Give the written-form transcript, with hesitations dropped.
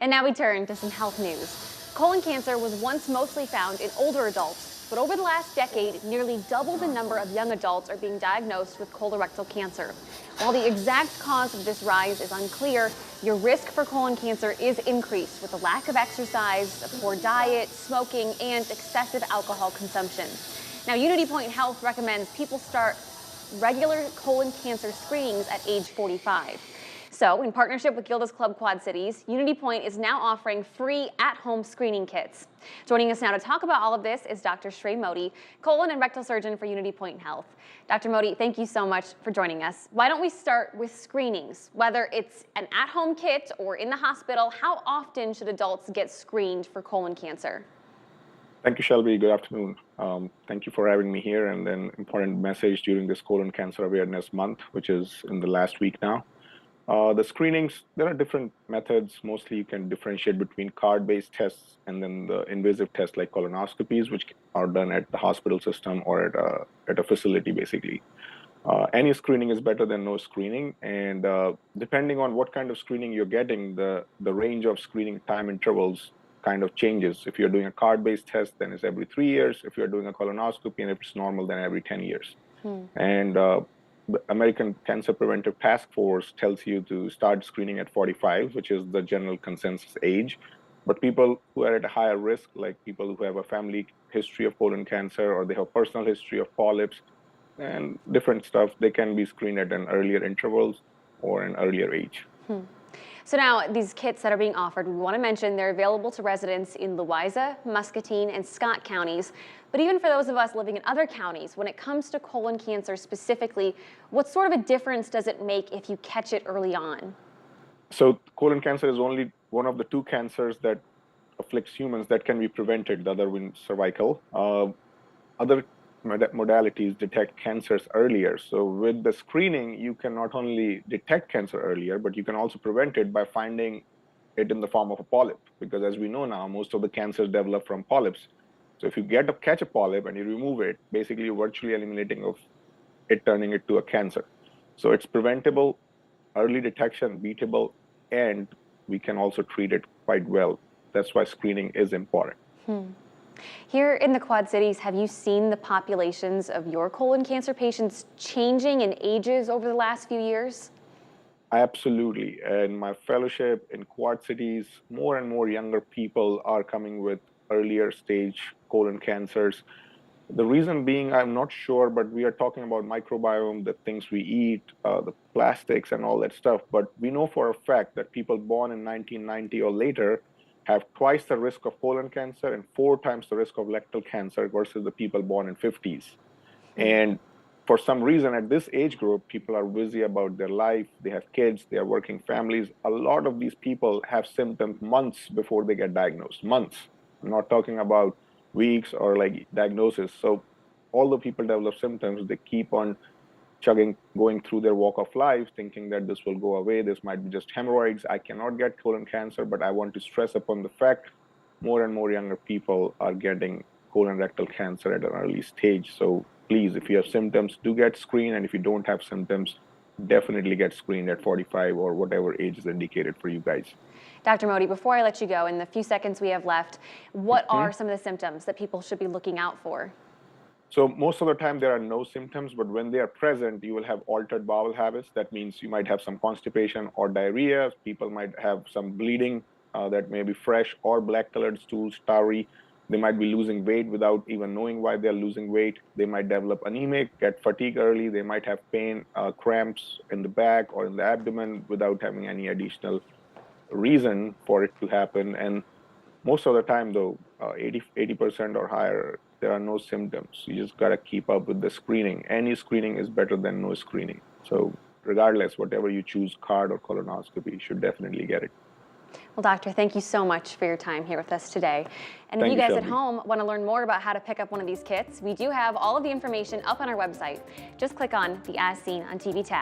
And now we turn to some health news. Colon cancer was once mostly found in older adults, but over the last decade, nearly double the number of young adults are being diagnosed with colorectal cancer. While the exact cause of this rise is unclear, your risk for colon cancer is increased with a lack of exercise, a poor diet, smoking, and excessive alcohol consumption. Now, UnityPoint Health recommends people start regular colon cancer screenings at age 45. So, in partnership with Gilda's Club Quad Cities, UnityPoint is now offering free at-home screening kits. Joining us now to talk about all of this is Dr. Shrey Modi, colon and rectal surgeon for UnityPoint Health. Dr. Modi, thank you so much for joining us. Why don't we start with screenings? Whether it's an at-home kit or in the hospital, how often should adults get screened for colon cancer? Thank you, Shelby. Good afternoon. Thank you for having me here, and an important message during this Colon Cancer Awareness Month, which is in the last week now. The screenings, there are different methods. Mostly you can differentiate between card-based tests and then the invasive tests like colonoscopies, which are done at the hospital system or at a facility, basically. Any screening is better than no screening, and depending on what kind of screening you're getting, the range of screening time intervals kind of changes. If you're doing a card-based test, then it's every 3 years. If you're doing a colonoscopy and if it's normal, then every 10 years. And the American Cancer Preventive Task Force tells you to start screening at 45, which is the general consensus age. But people who are at a higher risk, like people who have a family history of colon cancer or they have personal history of polyps and different stuff, they can be screened at an earlier intervals or an earlier age. So now these kits that are being offered, we want to mention they're available to residents in Louisa, Muscatine, and Scott counties. But even for those of us living in other counties, when it comes to colon cancer specifically, what sort of a difference does it make if you catch it early on? So colon cancer is only one of the 2 cancers that afflicts humans that can be prevented, the other being cervical. Other modalities detect cancers earlier. So with the screening, you can not only detect cancer earlier, but you can also prevent it by finding it in the form of a polyp. Because as we know now, most of the cancers develop from polyps. So if you catch a polyp and you remove it, basically you're virtually eliminating of it, turning it to a cancer. So it's preventable, early detection, beatable, and we can also treat it quite well. That's why screening is important. Here in the Quad Cities, have you seen the populations of your colon cancer patients changing in ages over the last few years? Absolutely. In my fellowship in Quad Cities, more and more younger people are coming with earlier stage colon cancers. The reason being, I'm not sure, but we are talking about microbiome, the things we eat, the plastics and all that stuff. But we know for a fact that people born in 1990 or later have twice the risk of colon cancer and 4 times the risk of rectal cancer versus the people born in 50s. And for some reason, at this age group, people are busy about their life. They have kids, they are working families. A lot of these people have symptoms months before they get diagnosed, months. I'm not talking about weeks or like diagnosis. So all the people develop symptoms, they keep on going through their walk of life, thinking that this will go away. This might be just hemorrhoids. I cannot get colon cancer, but I want to stress upon the fact more and more younger people are getting colon rectal cancer at an early stage. So please, if you have symptoms, do get screened. And if you don't have symptoms, definitely get screened at 45 or whatever age is indicated for you guys. Dr. Modi, before I let you go, in the few seconds we have left, what are some of the symptoms that people should be looking out for? So most of the time there are no symptoms, but when they are present, you will have altered bowel habits. That means you might have some constipation or diarrhea. People might have some bleeding that may be fresh or black-colored stools, tarry. They might be losing weight without even knowing why they're losing weight. They might develop anemic, get fatigue early. They might have pain, cramps in the back or in the abdomen without having any additional reason for it to happen. And most of the time, though, 80% or higher, there are no symptoms. You just got to keep up with the screening. Any screening is better than no screening. So regardless, whatever you choose, card or colonoscopy, you should definitely get it. Well, doctor, thank you so much for your time here with us today. And if you guys at home want to learn more about how to pick up one of these kits, we do have all of the information up on our website. Just click on the As Seen on TV tab.